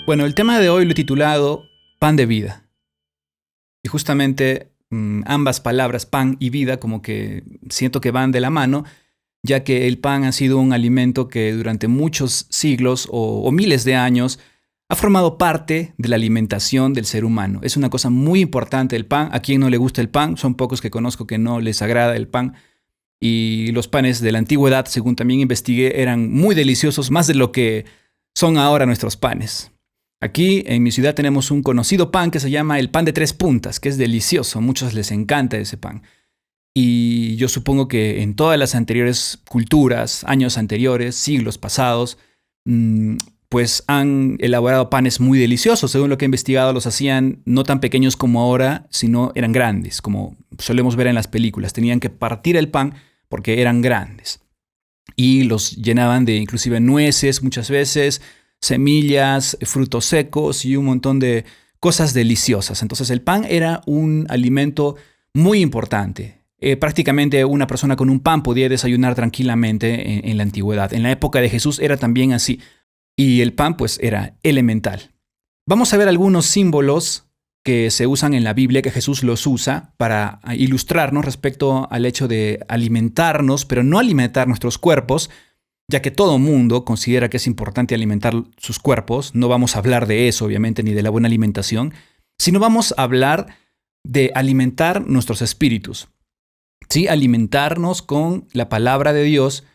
Bueno, el tema de hoy lo he titulado Pan de Vida. Y justamente ambas palabras, pan y vida, como que siento que van de la mano, ya que el pan ha sido un alimento que durante muchos siglos o miles de años ha formado parte de la alimentación del ser humano. Es una cosa muy importante el pan. A quien no le gusta el pan, son pocos que conozco que no les agrada el pan. Y los panes de la antigüedad, según también investigué, eran muy deliciosos, más de lo que son ahora nuestros panes. Aquí en mi ciudad tenemos un conocido pan que se llama el pan de 3 puntas, que es delicioso. A muchos les encanta ese pan. Y yo supongo que en todas las anteriores culturas, años anteriores, siglos pasados, pues han elaborado panes muy deliciosos. Según lo que he investigado, los hacían no tan pequeños como ahora, sino eran grandes, como solemos ver en las películas. Tenían que partir el pan porque eran grandes. Y los llenaban de inclusive nueces muchas veces, semillas, frutos secos y un montón de cosas deliciosas. Entonces el pan era un alimento muy importante. Prácticamente una persona con un pan podía desayunar tranquilamente en la antigüedad. En la época de Jesús era también así. Y el pan pues era elemental. Vamos a ver algunos símbolos que se usan en la Biblia, que Jesús los usa para ilustrarnos respecto al hecho de alimentarnos, pero no alimentar nuestros cuerpos, ya que todo mundo considera que es importante alimentar sus cuerpos. No vamos a hablar de eso, obviamente, ni de la buena alimentación, sino vamos a hablar de alimentar nuestros espíritus. ¿Sí? Alimentarnos con la palabra de Dios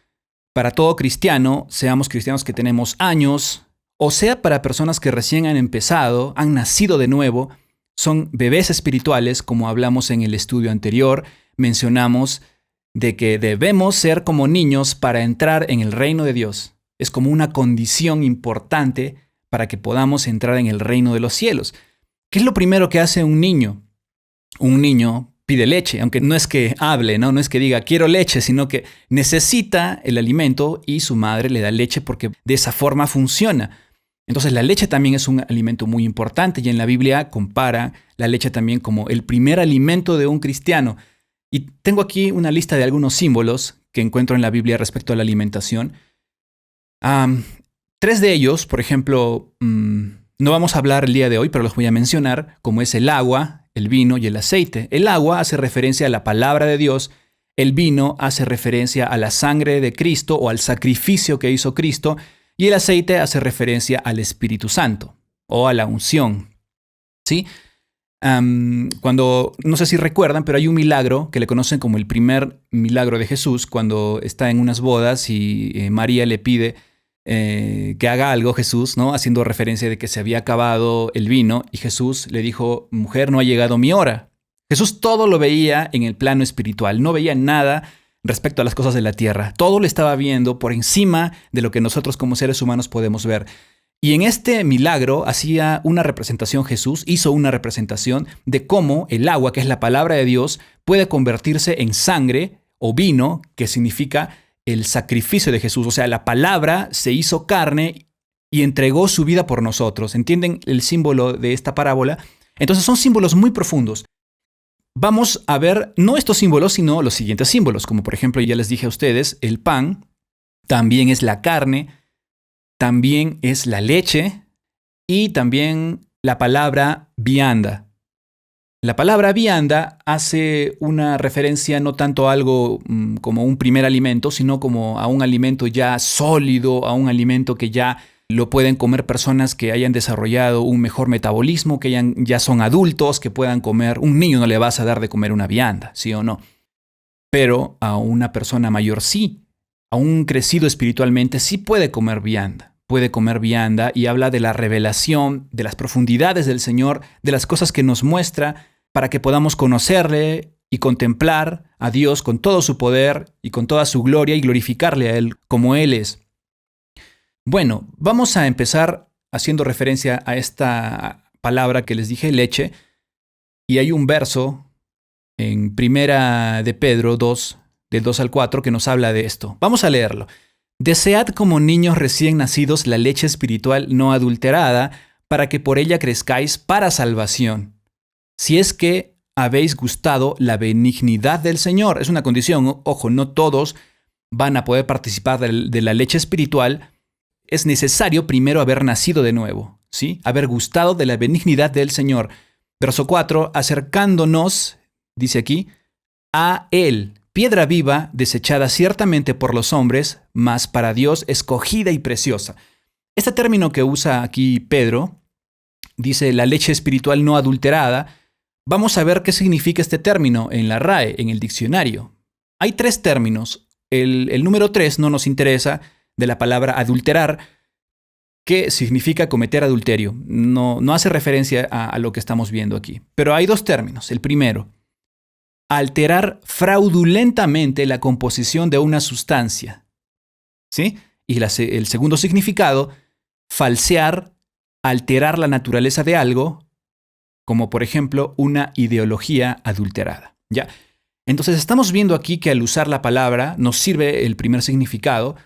para todo cristiano, seamos cristianos que tenemos años, o sea para personas que recién han empezado, han nacido de nuevo, son bebés espirituales, como hablamos en el estudio anterior, mencionamos de que debemos ser como niños para entrar en el reino de Dios. Es como una condición importante para que podamos entrar en el reino de los cielos. ¿Qué es lo primero que hace un niño? Un niño pide leche, aunque no es que hable, no es que diga quiero leche, sino que necesita el alimento y su madre le da leche porque de esa forma funciona. Entonces la leche también es un alimento muy importante y en la Biblia compara la leche también como el primer alimento de un cristiano. Y tengo aquí una lista de algunos símbolos que encuentro en la Biblia respecto a la alimentación. 3 de ellos, por ejemplo, no vamos a hablar el día de hoy, pero los voy a mencionar, como es el agua, el vino y el aceite. El agua hace referencia a la palabra de Dios, el vino hace referencia a la sangre de Cristo o al sacrificio que hizo Cristo, y el aceite hace referencia al Espíritu Santo o a la unción. ¿Sí? Cuando, no sé si recuerdan, pero hay un milagro que le conocen como el primer milagro de Jesús, cuando está en unas bodas y María le pide que haga algo Jesús, ¿no? Haciendo referencia de que se había acabado el vino, y Jesús le dijo, mujer, no ha llegado mi hora. Jesús todo lo veía en el plano espiritual, no veía nada respecto a las cosas de la tierra. Todo lo estaba viendo por encima de lo que nosotros como seres humanos podemos ver. Y en este milagro hacía una representación, Jesús hizo una representación de cómo el agua, que es la palabra de Dios, puede convertirse en sangre o vino, que significa el sacrificio de Jesús. O sea, la palabra se hizo carne y entregó su vida por nosotros. ¿Entienden el símbolo de esta parábola? Entonces son símbolos muy profundos. Vamos a ver no estos símbolos, sino los siguientes símbolos, como por ejemplo, ya les dije a ustedes, el pan, también es la carne, también es la leche y también la palabra vianda. La palabra vianda hace una referencia no tanto a algo como un primer alimento, sino como a un alimento ya sólido, a un alimento que ya lo pueden comer personas que hayan desarrollado un mejor metabolismo, que ya son adultos, que puedan comer. Un niño no le vas a dar de comer una vianda, ¿sí o no? Pero a una persona mayor sí. A un crecido espiritualmente sí puede comer vianda. Puede comer vianda y habla de la revelación, de las profundidades del Señor, de las cosas que nos muestra para que podamos conocerle y contemplar a Dios con todo su poder y con toda su gloria y glorificarle a Él como Él es. Bueno, vamos a empezar haciendo referencia a esta palabra que les dije, leche, y hay un verso en Primera de Pedro 2, del 2 al 4, que nos habla de esto. Vamos a leerlo. Desead como niños recién nacidos la leche espiritual no adulterada, para que por ella crezcáis para salvación. Si es que habéis gustado la benignidad del Señor. Es una condición, ojo, no todos van a poder participar de la leche espiritual. Es necesario primero haber nacido de nuevo. ¿sí? Haber gustado de la benignidad del Señor. Verso 4, acercándonos, dice aquí, a Él, piedra viva, desechada ciertamente por los hombres, mas para Dios escogida y preciosa. Este término que usa aquí Pedro, dice la leche espiritual no adulterada. Vamos a ver qué significa este término en la RAE, en el diccionario. Hay 3 términos. El número 3 no nos interesa, de la palabra adulterar, que significa cometer adulterio. No hace referencia a lo que estamos viendo aquí. Pero hay 2 términos. El primero, alterar fraudulentamente la composición de una sustancia, ¿sí? Y el segundo significado, falsear, alterar la naturaleza de algo, como por ejemplo una ideología adulterada, ¿ya? Entonces estamos viendo aquí que al usar la palabra nos sirve el primer significado,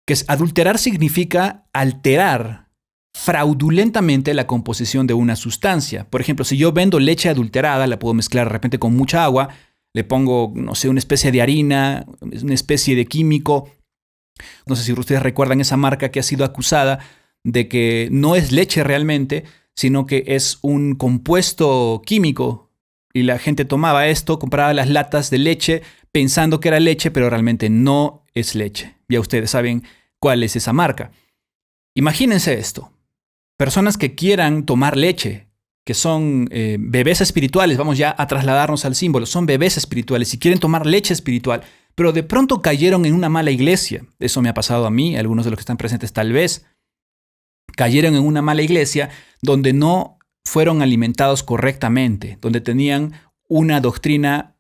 que es adulterar significa alterar fraudulentamente la composición de una sustancia. Por ejemplo, si yo vendo leche adulterada, la puedo mezclar de repente con mucha agua, le pongo, no sé, una especie de harina, una especie de químico. No sé si ustedes recuerdan esa marca que ha sido acusada de que no es leche realmente, sino que es un compuesto químico. Y la gente tomaba esto, compraba las latas de leche pensando que era leche, pero realmente no es leche. Ya ustedes saben cuál es esa marca. Imagínense esto. Personas que quieran tomar leche, que son bebés espirituales, vamos ya a trasladarnos al símbolo, son bebés espirituales y quieren tomar leche espiritual, pero de pronto cayeron en una mala iglesia. Eso me ha pasado a mí, algunos de los que están presentes tal vez. Cayeron en una mala iglesia donde no fueron alimentados correctamente, donde tenían una doctrina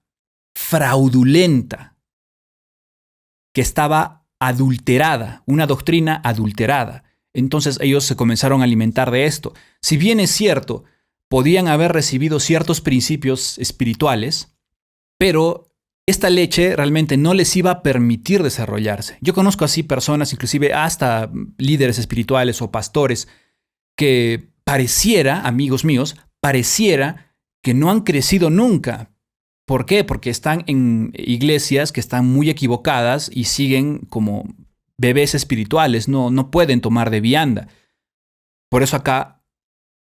fraudulenta, que estaba adulterada, una doctrina adulterada. Entonces ellos se comenzaron a alimentar de esto. Si bien es cierto, podían haber recibido ciertos principios espirituales, pero esta leche realmente no les iba a permitir desarrollarse. Yo conozco así personas, inclusive hasta líderes espirituales o pastores, que pareciera, amigos míos, pareciera que no han crecido nunca. ¿Por qué? Porque están en iglesias que están muy equivocadas y siguen como bebés espirituales, no pueden tomar de vianda. Por eso acá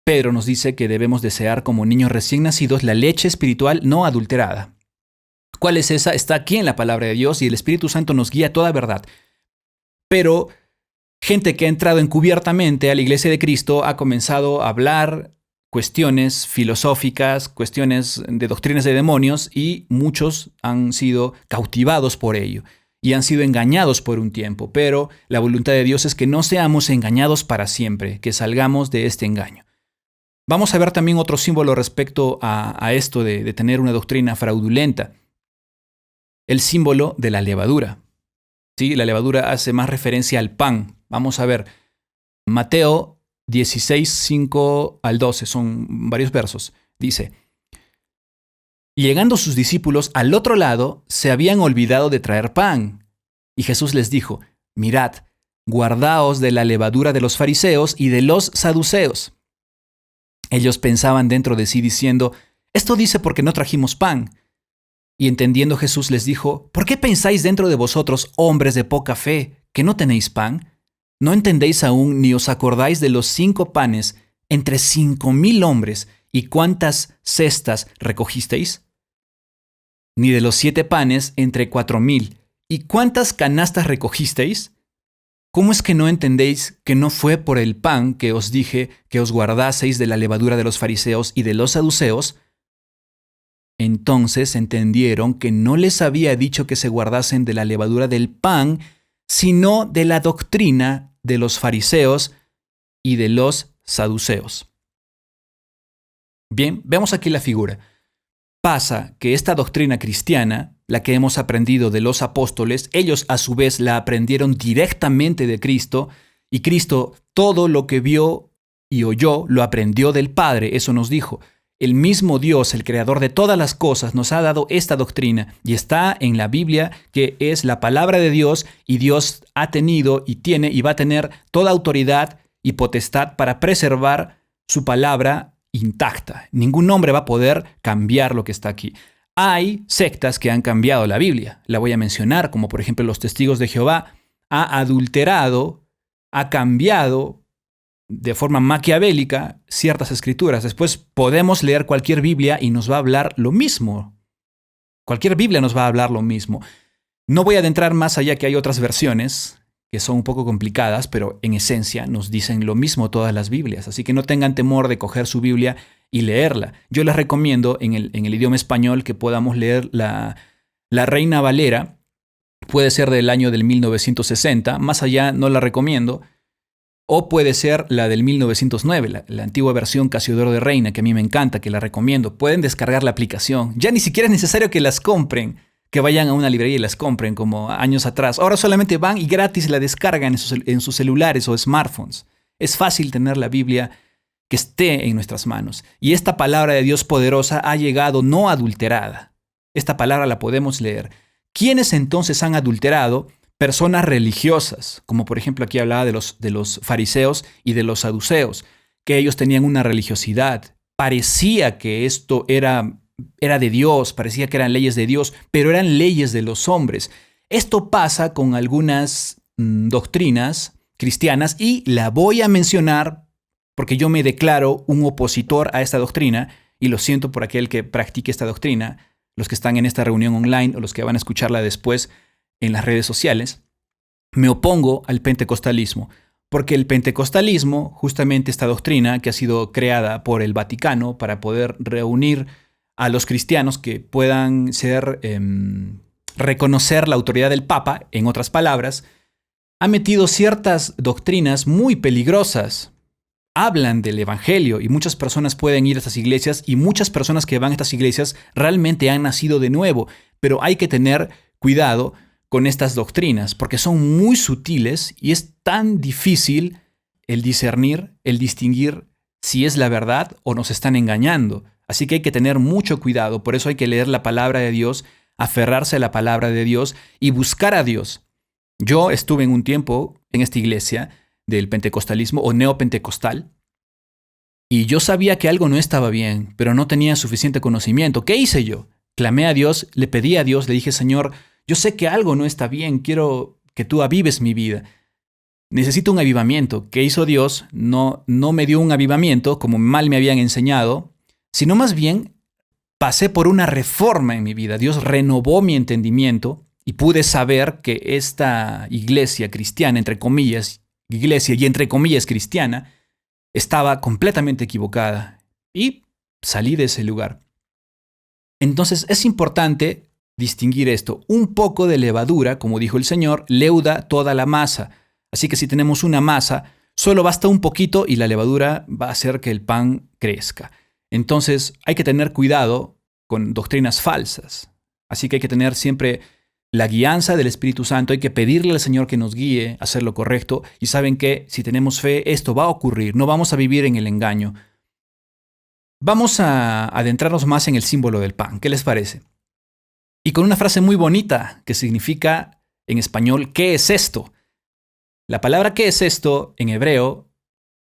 Pedro nos dice que debemos desear como niños recién nacidos la leche espiritual no adulterada. ¿Cuál es esa? Está aquí en la palabra de Dios y el Espíritu Santo nos guía a toda verdad. Pero gente que ha entrado encubiertamente a la iglesia de Cristo ha comenzado a hablar cuestiones filosóficas, cuestiones de doctrinas de demonios, y muchos han sido cautivados por ello y han sido engañados por un tiempo. Pero la voluntad de Dios es que no seamos engañados para siempre, que salgamos de este engaño. Vamos a ver también otro símbolo respecto a esto de tener una doctrina fraudulenta. El símbolo de la levadura. ¿Sí? La levadura hace más referencia al pan. Vamos a ver. Mateo 16, 5 al 12. Son varios versos. Dice: llegando sus discípulos al otro lado, se habían olvidado de traer pan. Y Jesús les dijo: mirad, guardaos de la levadura de los fariseos y de los saduceos. Ellos pensaban dentro de sí diciendo: esto dice porque no trajimos pan. Y entendiendo Jesús les dijo: ¿por qué pensáis dentro de vosotros, hombres de poca fe, que no tenéis pan? ¿No entendéis aún ni os acordáis de los 5 panes entre 5,000 hombres y cuántas cestas recogisteis? Ni de los 7 panes entre 4,000 y cuántas canastas recogisteis? ¿Cómo es que no entendéis que no fue por el pan que os dije que os guardaseis de la levadura de los fariseos y de los saduceos? Entonces entendieron que no les había dicho que se guardasen de la levadura del pan, sino de la doctrina de los fariseos y de los saduceos. Bien, vemos aquí la figura. Pasa que esta doctrina cristiana, la que hemos aprendido de los apóstoles, ellos a su vez la aprendieron directamente de Cristo, y Cristo todo lo que vio y oyó lo aprendió del Padre. Eso nos dijo. El mismo Dios, el creador de todas las cosas, nos ha dado esta doctrina y está en la Biblia, que es la palabra de Dios, y Dios ha tenido y tiene y va a tener toda autoridad y potestad para preservar su palabra intacta. Ningún hombre va a poder cambiar lo que está aquí. Hay sectas que han cambiado la Biblia. La voy a mencionar, como por ejemplo los Testigos de Jehová. Ha adulterado, ha cambiado de forma maquiavélica ciertas escrituras. Después podemos leer cualquier Biblia y nos va a hablar lo mismo. Cualquier Biblia nos va a hablar lo mismo. No voy a adentrar más allá, que hay otras versiones que son un poco complicadas, pero en esencia nos dicen lo mismo todas las Biblias. Así que no tengan temor de coger su Biblia y leerla. Yo les recomiendo en el idioma español que podamos leer la Reina Valera. Puede ser del año del 1960, más allá no la recomiendo. O puede ser la del 1909, la antigua versión Casiodoro de Reina, que a mí me encanta, que la recomiendo. Pueden descargar la aplicación. Ya ni siquiera es necesario que las compren, que vayan a una librería y las compren como años atrás. Ahora solamente van y gratis la descargan en sus celulares o smartphones. Es fácil tener la Biblia que esté en nuestras manos. Y esta palabra de Dios poderosa ha llegado no adulterada. Esta palabra la podemos leer. ¿Quiénes entonces han adulterado? Personas religiosas, como por ejemplo aquí hablaba de los fariseos y de los saduceos, que ellos tenían una religiosidad. Parecía que esto era de Dios, parecía que eran leyes de Dios, pero eran leyes de los hombres. Esto pasa con algunas doctrinas cristianas y la voy a mencionar porque yo me declaro un opositor a esta doctrina y lo siento por aquel que practique esta doctrina, los que están en esta reunión online o los que van a escucharla después en las redes sociales. Me opongo al pentecostalismo, porque el pentecostalismo, justamente esta doctrina que ha sido creada por el Vaticano para poder reunir a los cristianos que puedan reconocer la autoridad del Papa, en otras palabras, ha metido ciertas doctrinas muy peligrosas. Hablan del Evangelio y muchas personas pueden ir a estas iglesias y muchas personas que van a estas iglesias realmente han nacido de nuevo, pero hay que tener cuidado con estas doctrinas porque son muy sutiles y es tan difícil el discernir, el distinguir si es la verdad o nos están engañando. Así que hay que tener mucho cuidado, por eso hay que leer la palabra de Dios, aferrarse a la palabra de Dios y buscar a Dios. Yo estuve en un tiempo en esta iglesia del pentecostalismo o neopentecostal y yo sabía que algo no estaba bien, pero no tenía suficiente conocimiento. ¿Qué hice yo? Clamé a Dios, le pedí a Dios, le dije, Señor, yo sé que algo no está bien, quiero que tú avives mi vida. Necesito un avivamiento. ¿Qué hizo Dios? No me dio un avivamiento como mal me habían enseñado, sino más bien pasé por una reforma en mi vida. Dios renovó mi entendimiento y pude saber que esta iglesia cristiana, entre comillas, iglesia y entre comillas cristiana, estaba completamente equivocada y salí de ese lugar. Entonces es importante distinguir esto. Un poco de levadura, como dijo el Señor, leuda toda la masa. Así que si tenemos una masa, solo basta un poquito y la levadura va a hacer que el pan crezca. Entonces hay que tener cuidado con doctrinas falsas. Así que hay que tener siempre la guianza del Espíritu Santo. Hay que pedirle al Señor que nos guíe a hacer lo correcto. Y saben que si tenemos fe, esto va a ocurrir. No vamos a vivir en el engaño. Vamos a adentrarnos más en el símbolo del pan. ¿Qué les parece? Y con una frase muy bonita que significa en español, ¿qué es esto? La palabra ¿qué es esto? En hebreo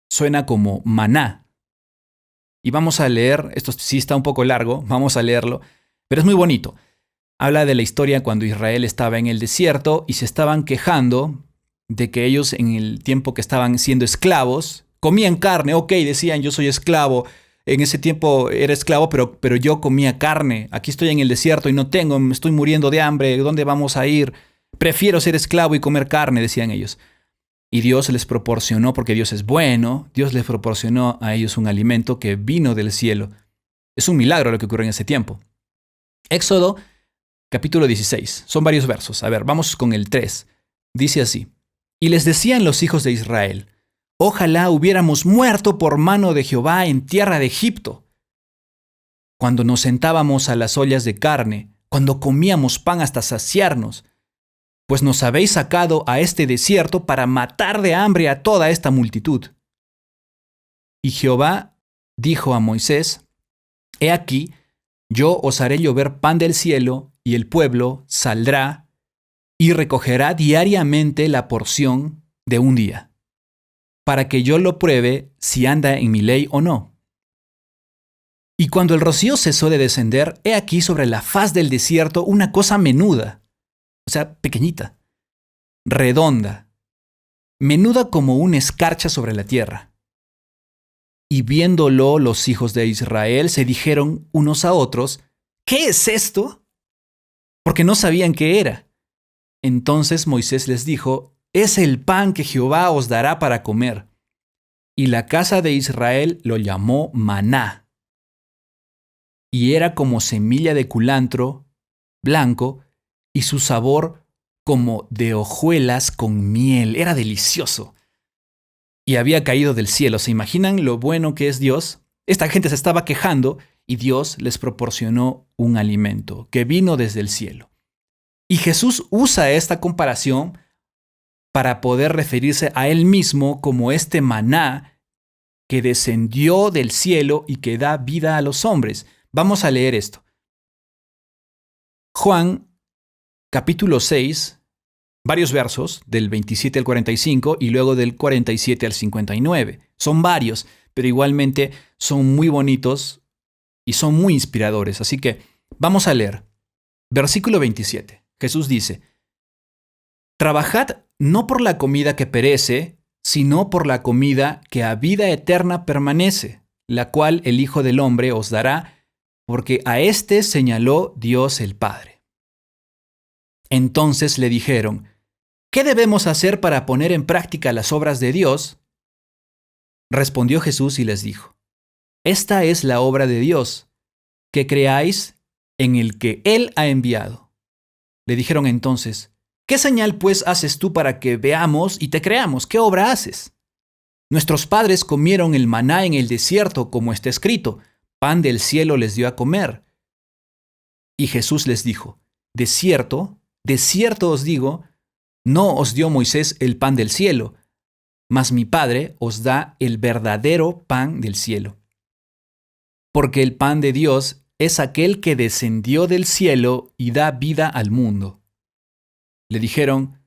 suena como maná. Y vamos a leer, esto sí está un poco largo, vamos a leerlo, pero es muy bonito. Habla de la historia cuando Israel estaba en el desierto y se estaban quejando de que ellos en el tiempo que estaban siendo esclavos, comían carne, ok, decían yo soy esclavo. En ese tiempo era esclavo, pero yo comía carne. Aquí estoy en el desierto y no tengo, me estoy muriendo de hambre. ¿Dónde vamos a ir? Prefiero ser esclavo y comer carne, decían ellos. Y Dios les proporcionó, porque Dios es bueno, Dios les proporcionó a ellos un alimento que vino del cielo. Es un milagro lo que ocurrió en ese tiempo. Éxodo, capítulo 16. Son varios versos. A ver, vamos con el 3. Dice así. Y les decían los hijos de Israel, ojalá hubiéramos muerto por mano de Jehová en tierra de Egipto. Cuando nos sentábamos a las ollas de carne, cuando comíamos pan hasta saciarnos, pues nos habéis sacado a este desierto para matar de hambre a toda esta multitud. Y Jehová dijo a Moisés, he aquí, yo os haré llover pan del cielo, y el pueblo saldrá y recogerá diariamente la porción de un día, para que yo lo pruebe si anda en mi ley o no. Y cuando el rocío cesó de descender, he aquí sobre la faz del desierto una cosa menuda, o sea, pequeñita, redonda, menuda como una escarcha sobre la tierra. Y viéndolo los hijos de Israel se dijeron unos a otros, ¿qué es esto? Porque no sabían qué era. Entonces Moisés les dijo, es el pan que Jehová os dará para comer. Y la casa de Israel lo llamó maná. Y era como semilla de culantro blanco y su sabor como de hojuelas con miel. Era delicioso. Y había caído del cielo. ¿Se imaginan lo bueno que es Dios? Esta gente se estaba quejando y Dios les proporcionó un alimento que vino desde el cielo. Y Jesús usa esta comparación para poder referirse a él mismo como este maná que descendió del cielo y que da vida a los hombres. Vamos a leer esto. Juan, capítulo 6, varios versos, del 27 al 45 y luego del 47 al 59. Son varios, pero igualmente son muy bonitos y son muy inspiradores. Así que vamos a leer. Versículo 27. Jesús dice, trabajad no por la comida que perece, sino por la comida que a vida eterna permanece, la cual el Hijo del Hombre os dará, porque a éste señaló Dios el Padre. Entonces le dijeron, ¿qué debemos hacer para poner en práctica las obras de Dios? Respondió Jesús y les dijo, esta es la obra de Dios, que creáis en el que Él ha enviado. Le dijeron entonces, ¿qué señal pues haces tú para que veamos y te creamos? ¿Qué obra haces? Nuestros padres comieron el maná en el desierto, como está escrito, pan del cielo les dio a comer. Y Jesús les dijo, de cierto os digo, no os dio Moisés el pan del cielo, mas mi Padre os da el verdadero pan del cielo. Porque el pan de Dios es aquel que descendió del cielo y da vida al mundo. Le dijeron,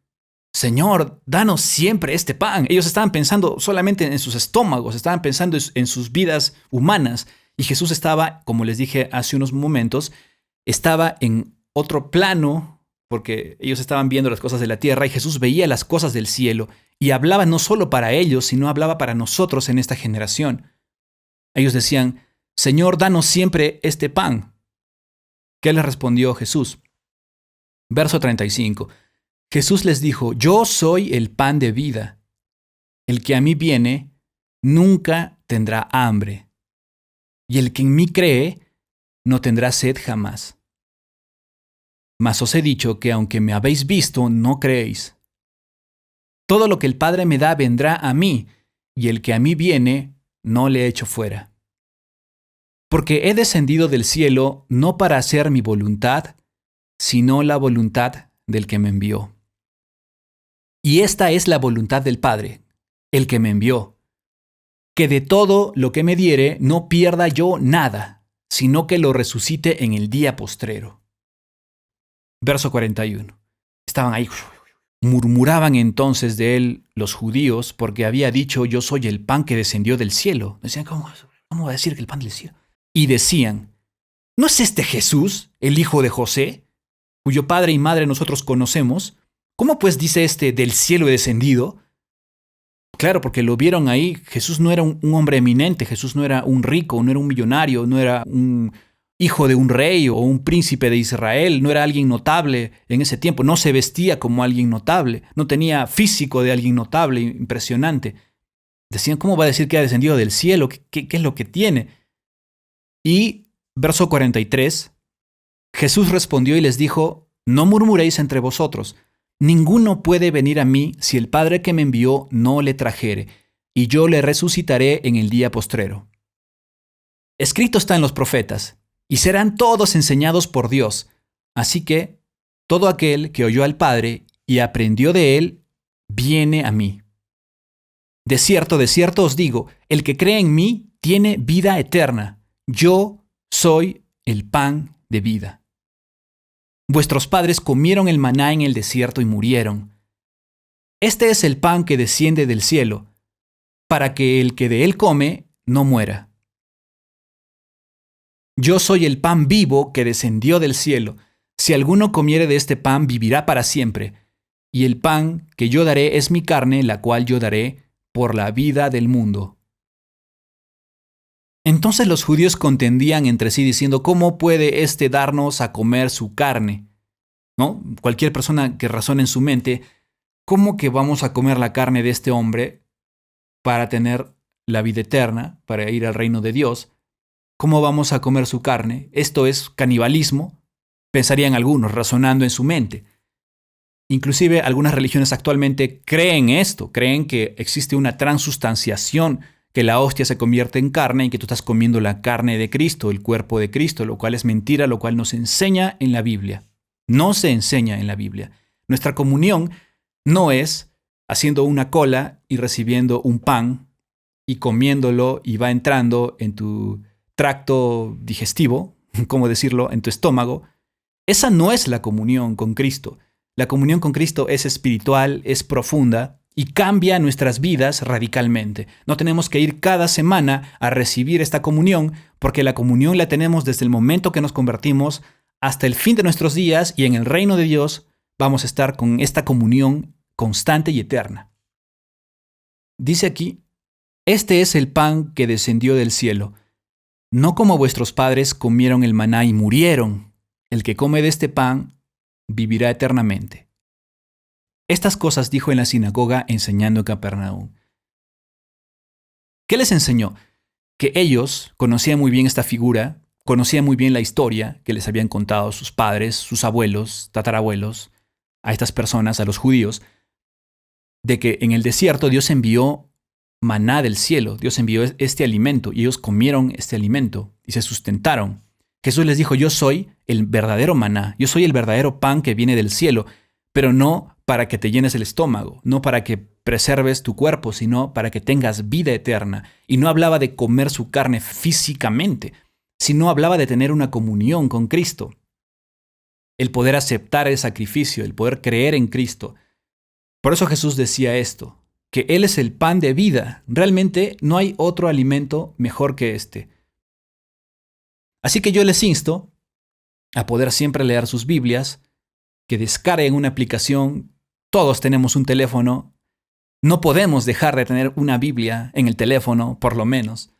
Señor, danos siempre este pan. Ellos estaban pensando solamente en sus estómagos, estaban pensando en sus vidas humanas. Y Jesús estaba, como les dije hace unos momentos, estaba en otro plano, porque ellos estaban viendo las cosas de la tierra y Jesús veía las cosas del cielo y hablaba no solo para ellos, sino hablaba para nosotros en esta generación. Ellos decían, Señor, danos siempre este pan. ¿Qué les respondió Jesús? Verso 35. Jesús les dijo, yo soy el pan de vida. El que a mí viene nunca tendrá hambre, y el que en mí cree no tendrá sed jamás. Mas os he dicho que aunque me habéis visto, no creéis. Todo lo que el Padre me da vendrá a mí, y el que a mí viene no le echo fuera. Porque he descendido del cielo no para hacer mi voluntad, sino la voluntad del que me envió. Y esta es la voluntad del Padre, el que me envió, que de todo lo que me diere no pierda yo nada, sino que lo resucite en el día postrero. Verso 41. Estaban ahí, murmuraban entonces de él los judíos, porque había dicho, yo soy el pan que descendió del cielo. Decían, ¿cómo va a decir que el pan del cielo? Y decían, ¿no es este Jesús, el hijo de José, cuyo padre y madre nosotros conocemos? ¿Cómo pues dice este del cielo he descendido? Claro, porque lo vieron ahí. Jesús no era un hombre eminente, Jesús no era un rico, no era un millonario, no era un hijo de un rey o un príncipe de Israel, no era alguien notable en ese tiempo, no se vestía como alguien notable, no tenía físico de alguien notable, impresionante. Decían, ¿cómo va a decir que ha descendido del cielo? ¿Qué es lo que tiene? Y verso 43, Jesús respondió y les dijo, no murmuréis entre vosotros. Ninguno puede venir a mí si el Padre que me envió no le trajere, y yo le resucitaré en el día postrero. Escrito está en los profetas, y serán todos enseñados por Dios. Así que todo aquel que oyó al Padre y aprendió de él, viene a mí. De cierto os digo, el que cree en mí tiene vida eterna. Yo soy el pan de vida. Vuestros padres comieron el maná en el desierto y murieron. Este es el pan que desciende del cielo, para que el que de él come no muera. Yo soy el pan vivo que descendió del cielo. Si alguno comiere de este pan, vivirá para siempre. Y el pan que yo daré es mi carne, la cual yo daré por la vida del mundo. Entonces los judíos contendían entre sí diciendo, ¿cómo puede éste darnos a comer su carne? ¿No? Cualquier persona que razone en su mente, ¿cómo que vamos a comer la carne de este hombre para tener la vida eterna, para ir al reino de Dios? ¿Cómo vamos a comer su carne? ¿Esto es canibalismo? Pensarían algunos, razonando en su mente. Inclusive algunas religiones actualmente creen esto, creen que existe una transustanciación, que la hostia se convierte en carne y que tú estás comiendo la carne de Cristo, el cuerpo de Cristo, lo cual es mentira, lo cual no se enseña en la Biblia. No se enseña en la Biblia. Nuestra comunión no es haciendo una cola y recibiendo un pan y comiéndolo y va entrando en tu tracto digestivo, ¿cómo decirlo?, en tu estómago. Esa no es la comunión con Cristo. La comunión con Cristo es espiritual, es profunda y cambia nuestras vidas radicalmente. No tenemos que ir cada semana a recibir esta comunión, porque la comunión la tenemos desde el momento que nos convertimos hasta el fin de nuestros días, y en el reino de Dios vamos a estar con esta comunión constante y eterna. Dice aquí, este es el pan que descendió del cielo, no como vuestros padres comieron el maná y murieron. El que come de este pan vivirá eternamente. Estas cosas dijo en la sinagoga enseñando en Capernaum. ¿Qué les enseñó? Que ellos conocían muy bien esta figura, conocían muy bien la historia que les habían contado sus padres, sus abuelos, tatarabuelos, a estas personas, a los judíos, de que en el desierto Dios envió maná del cielo, Dios envió este alimento y ellos comieron este alimento y se sustentaron. Jesús les dijo, yo soy el verdadero maná, yo soy el verdadero pan que viene del cielo, pero no para que te llenes el estómago, no para que preserves tu cuerpo, sino para que tengas vida eterna. Y no hablaba de comer su carne físicamente, sino hablaba de tener una comunión con Cristo. El poder aceptar el sacrificio, el poder creer en Cristo. Por eso Jesús decía esto, que Él es el pan de vida. Realmente no hay otro alimento mejor que este. Así que yo les insto a poder siempre leer sus Biblias, que descarguen una aplicación. Todos tenemos un teléfono. No podemos dejar de tener una Biblia en el teléfono, por lo menos,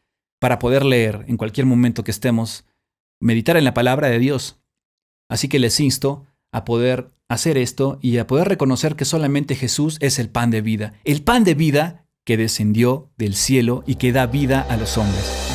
para poder leer en cualquier momento que estemos, meditar en la palabra de Dios. Así que les insto a poder hacer esto y a poder reconocer que solamente Jesús es el pan de vida que descendió del cielo y que da vida a los hombres.